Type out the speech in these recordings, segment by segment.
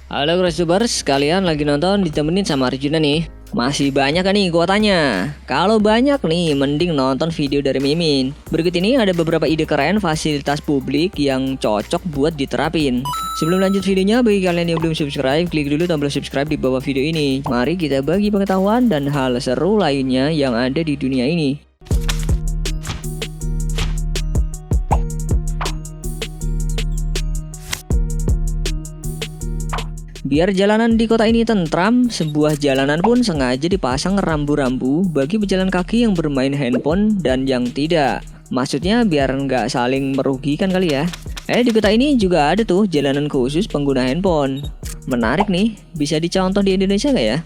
Halo Grasubers, kalian lagi nonton ditemenin sama Arjuna nih. Masih banyak kan nih kuotanya? Kalau banyak nih, mending nonton video dari Mimin. Berikut ini ada beberapa ide keren fasilitas publik yang cocok buat diterapin. Sebelum lanjut videonya, bagi kalian yang belum subscribe, klik dulu tombol subscribe di bawah video ini. Mari kita bagi pengetahuan dan hal seru lainnya yang ada di dunia ini. Biar jalanan di kota ini tentram, sebuah jalanan pun sengaja dipasang rambu-rambu bagi pejalan kaki yang bermain handphone dan yang tidak. Maksudnya biar nggak saling merugikan kali ya. Di kota ini juga ada tuh jalanan khusus pengguna handphone. Menarik nih, bisa dicontoh di Indonesia nggak ya?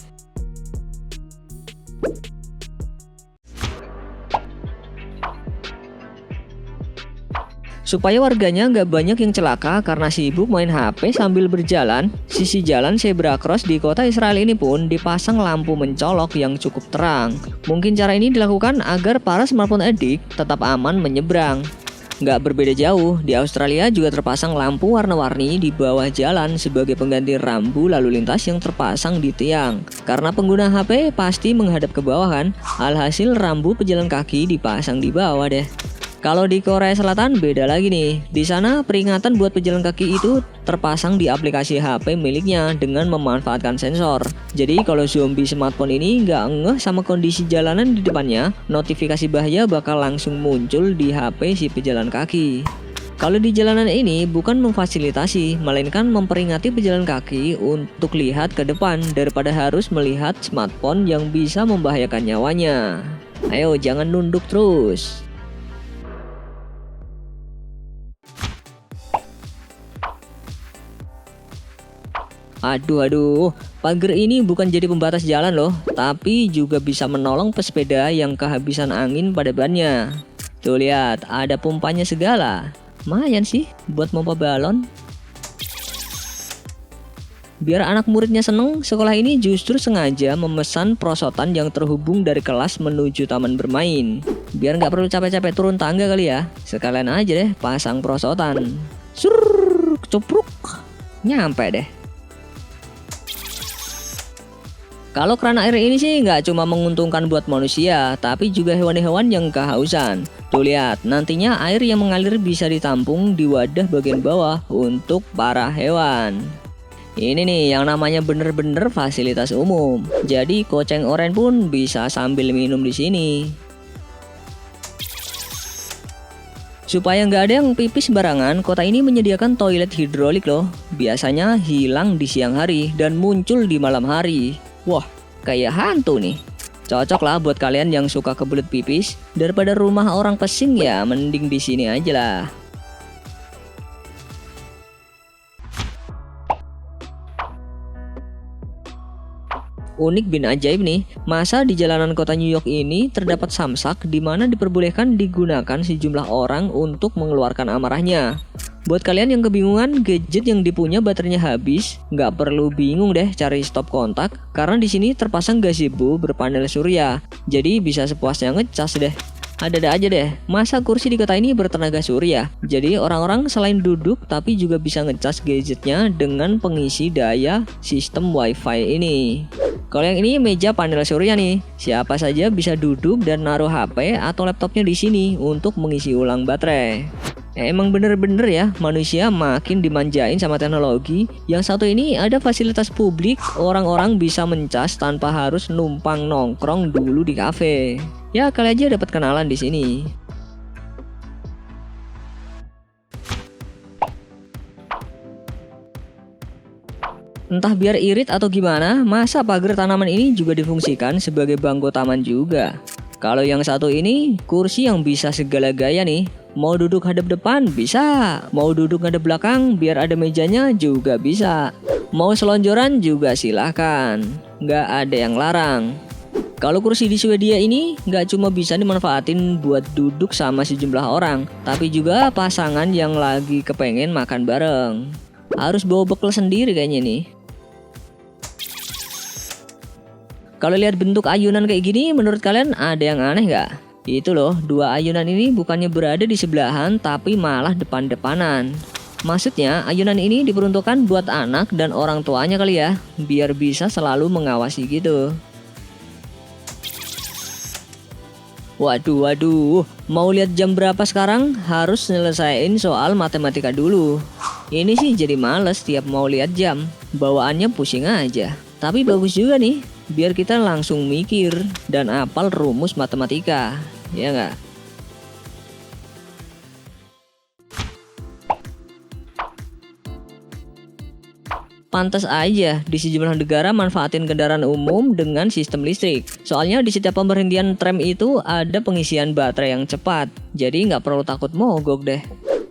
Supaya warganya nggak banyak yang celaka karena sibuk main HP sambil berjalan, sisi jalan zebra cross di kota Israel ini pun dipasang lampu mencolok yang cukup terang. Mungkin cara ini dilakukan agar para smartphone addict tetap aman menyeberang. Nggak berbeda jauh, di Australia juga terpasang lampu warna-warni di bawah jalan sebagai pengganti rambu lalu lintas yang terpasang di tiang. Karena pengguna HP pasti menghadap ke bawah kan, alhasil rambu pejalan kaki dipasang di bawah deh. Kalau di Korea Selatan beda lagi nih. Di sana peringatan buat pejalan kaki itu terpasang di aplikasi HP miliknya dengan memanfaatkan sensor. Jadi kalau zombie smartphone ini nggak ngeh sama kondisi jalanan di depannya, notifikasi bahaya bakal langsung muncul di HP si pejalan kaki. Kalau di jalanan ini bukan memfasilitasi, melainkan memperingati pejalan kaki untuk lihat ke depan daripada harus melihat smartphone yang bisa membahayakan nyawanya. Ayo jangan nunduk terus. Aduh, pagar ini bukan jadi pembatas jalan loh, tapi juga bisa menolong pesepeda yang kehabisan angin pada bannya. Tuh lihat, ada pompanya segala. Lumayan sih buat pompa balon. Biar anak muridnya seneng, sekolah ini justru sengaja memesan perosotan yang terhubung dari kelas menuju taman bermain. Biar nggak perlu capek-capek turun tangga kali ya, sekalian aja deh pasang perosotan. Surr, kecupruk, nyampe deh. Kalau keran air ini sih nggak cuma menguntungkan buat manusia, tapi juga hewan-hewan yang kehausan. Tuh lihat, nantinya air yang mengalir bisa ditampung di wadah bagian bawah untuk para hewan. Ini nih yang namanya bener-bener fasilitas umum. Jadi kucing oranye pun bisa sambil minum di sini. Supaya nggak ada yang pipis sembarangan, kota ini menyediakan toilet hidrolik loh. Biasanya hilang di siang hari dan muncul di malam hari. Wah, kayak hantu nih. Cocok lah buat kalian yang suka kebelet pipis. Daripada rumah orang pesing ya, mending di sini aja lah. Unik bin ajaib nih, masa di jalanan kota New York ini terdapat samsak di mana diperbolehkan digunakan sejumlah orang untuk mengeluarkan amarahnya. Buat kalian yang kebingungan gadget yang dipunya baterainya habis, nggak perlu bingung deh cari stop kontak, karena di sini terpasang gazebo berpanel surya, jadi bisa sepuasnya ngecas deh. Ada-ada aja deh, masa kursi di kota ini bertenaga surya, jadi orang-orang selain duduk tapi juga bisa ngecas gadgetnya dengan pengisi daya sistem wifi ini. Kalau yang ini meja panel surya nih, siapa saja bisa duduk dan naruh HP atau laptopnya di sini untuk mengisi ulang baterai. Emang bener-bener ya, manusia makin dimanjain sama teknologi. Yang satu ini ada fasilitas publik, orang-orang bisa mencas tanpa harus numpang nongkrong dulu di kafe. Ya kali aja dapat kenalan di sini. Entah biar irit atau gimana, masa pagar tanaman ini juga difungsikan sebagai bangku taman juga. Kalau yang satu ini, kursi yang bisa segala gaya nih. Mau duduk hadap depan bisa, mau duduk hadap belakang biar ada mejanya juga bisa. Mau selonjoran juga silahkan, nggak ada yang larang. Kalau kursi di Swedia ini nggak cuma bisa dimanfaatin buat duduk sama sejumlah orang, tapi juga pasangan yang lagi kepengen makan bareng. Harus bawa bekal sendiri kayaknya nih. Kalau lihat bentuk ayunan kayak gini, menurut kalian ada yang aneh nggak? Itu loh, dua ayunan ini bukannya berada di sebelahan tapi malah depan-depanan. Maksudnya, ayunan ini diperuntukkan buat anak dan orang tuanya kali ya, biar bisa selalu mengawasi gitu. Waduh, mau lihat jam berapa sekarang? Harus nyelesain soal matematika dulu. Ini sih jadi males tiap mau lihat jam, bawaannya pusing aja. Tapi bagus juga nih, biar kita langsung mikir dan hafal rumus matematika, ya nggak? Pantas aja di sejumlah negara manfaatin kendaraan umum dengan sistem listrik. Soalnya di setiap pemberhentian tram itu ada pengisian baterai yang cepat. Jadi nggak perlu takut mogok deh.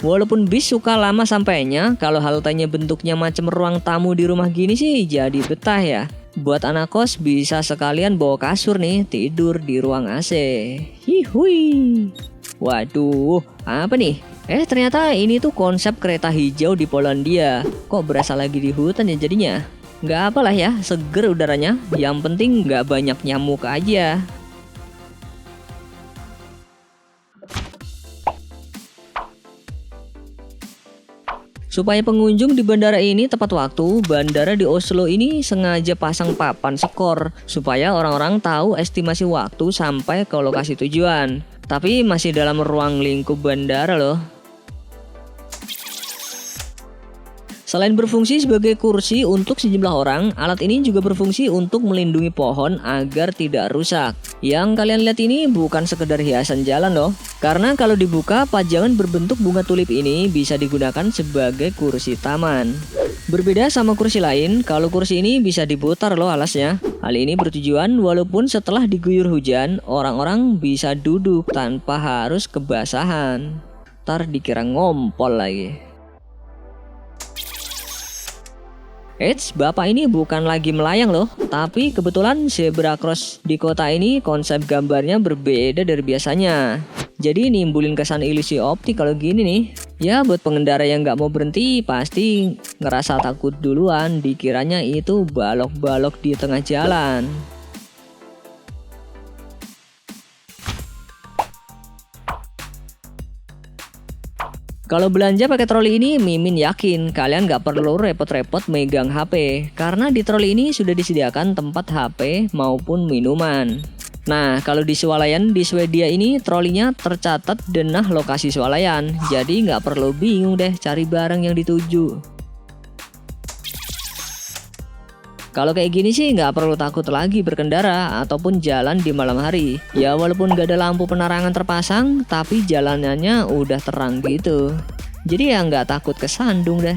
Walaupun bis suka lama sampainya, kalau haltenya bentuknya macam ruang tamu di rumah gini sih jadi betah ya. Buat anak kos bisa sekalian bawa kasur nih, tidur di ruang AC. Hihui. Waduh, apa nih? Ternyata ini tuh konsep kereta hijau di Polandia. Kok berasa lagi di hutan ya jadinya? Nggak apalah ya, seger udaranya. Yang penting nggak banyak nyamuk aja. Supaya pengunjung di bandara ini tepat waktu, bandara di Oslo ini sengaja pasang papan skor supaya orang-orang tahu estimasi waktu sampai ke lokasi tujuan. Tapi masih dalam ruang lingkup bandara loh. Selain berfungsi sebagai kursi untuk sejumlah orang, alat ini juga berfungsi untuk melindungi pohon agar tidak rusak. Yang kalian lihat ini bukan sekedar hiasan jalan loh. Karena kalau dibuka, pajangan berbentuk bunga tulip ini bisa digunakan sebagai kursi taman. Berbeda sama kursi lain, kalau kursi ini bisa diputar loh alasnya. Hal ini bertujuan walaupun setelah diguyur hujan, orang-orang bisa duduk tanpa harus kebasahan. Ntar dikira ngompol lagi. Bapak ini bukan lagi melayang loh, tapi kebetulan zebra cross di kota ini konsep gambarnya berbeda dari biasanya. Jadi nimbulin kesan ilusi optik kalau gini nih. Ya buat pengendara yang nggak mau berhenti pasti ngerasa takut duluan, dikiranya itu balok-balok di tengah jalan. Kalau belanja pakai troli ini, Mimin yakin kalian nggak perlu repot-repot megang HP. Karena di troli ini sudah disediakan tempat HP maupun minuman. Nah, kalau di swalayan di Swedia ini trolinya tercatat denah lokasi swalayan. Jadi nggak perlu bingung deh cari barang yang dituju. Kalau kayak gini sih nggak perlu takut lagi berkendara ataupun jalan di malam hari. Ya walaupun nggak ada lampu penerangan terpasang, tapi jalanannya udah terang gitu. Jadi ya nggak takut kesandung deh.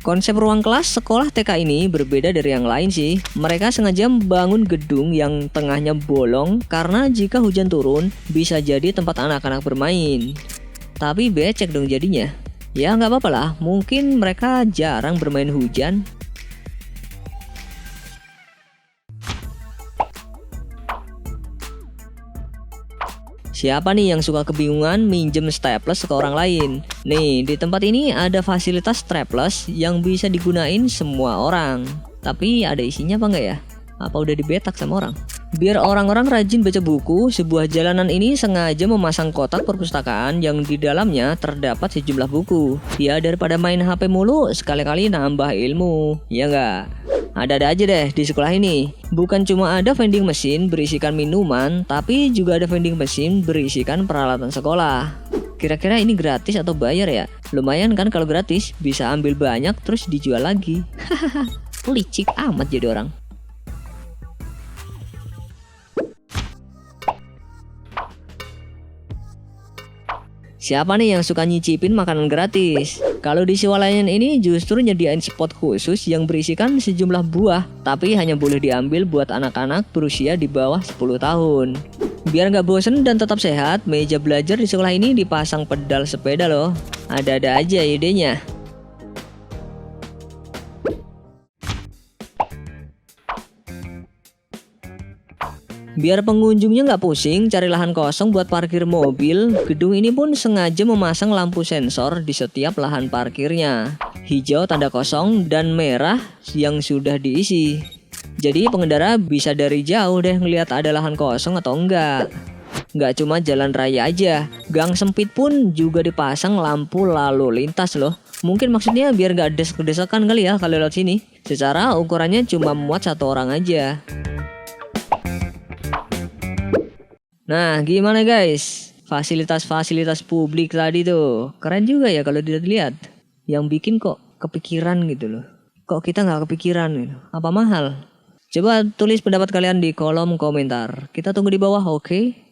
Konsep ruang kelas sekolah TK ini berbeda dari yang lain sih. Mereka sengaja membangun gedung yang tengahnya bolong karena jika hujan turun bisa jadi tempat anak-anak bermain. Tapi becek dong jadinya. Ya nggak apa-apa lah, mungkin mereka jarang bermain hujan. Siapa nih yang suka kebingungan minjem staples ke orang lain? Nih, di tempat ini ada fasilitas staples yang bisa digunain semua orang. Tapi ada isinya apa nggak ya? Apa udah dibetak sama orang? Biar orang-orang rajin baca buku, sebuah jalanan ini sengaja memasang kotak perpustakaan yang di dalamnya terdapat sejumlah buku. Ya daripada main HP mulu, sekali-kali nambah ilmu, ya nggak? Ada-ada aja deh di sekolah ini. Bukan cuma ada vending mesin berisikan minuman, tapi juga ada vending mesin berisikan peralatan sekolah. Kira-kira ini gratis atau bayar ya? Lumayan kan kalau gratis, bisa ambil banyak terus dijual lagi. Hahaha, licik amat jadi orang. Siapa nih yang suka nyicipin makanan gratis? Kalau di swalayan ini justru nyediain spot khusus yang berisikan sejumlah buah, tapi hanya boleh diambil buat anak-anak berusia di bawah 10 tahun. Biar nggak bosen dan tetap sehat, meja belajar di sekolah ini dipasang pedal sepeda loh. Ada-ada aja idenya. Biar pengunjungnya nggak pusing cari lahan kosong buat parkir mobil, gedung ini pun sengaja memasang lampu sensor di setiap lahan parkirnya. Hijau tanda kosong dan merah yang sudah diisi. Jadi pengendara bisa dari jauh deh ngelihat ada lahan kosong atau enggak. Nggak cuma jalan raya aja, gang sempit pun juga dipasang lampu lalu lintas loh. Mungkin maksudnya biar nggak desek-desekan kali ya kalau lewat sini. Secara ukurannya cuma muat 1 orang aja. Nah, gimana guys? Fasilitas-fasilitas publik tadi tuh keren juga ya kalau dilihat. Yang bikin kok kepikiran gitu loh. Kok kita nggak kepikiran gitu? Apa mahal? Coba tulis pendapat kalian di kolom komentar. Kita tunggu di bawah, oke?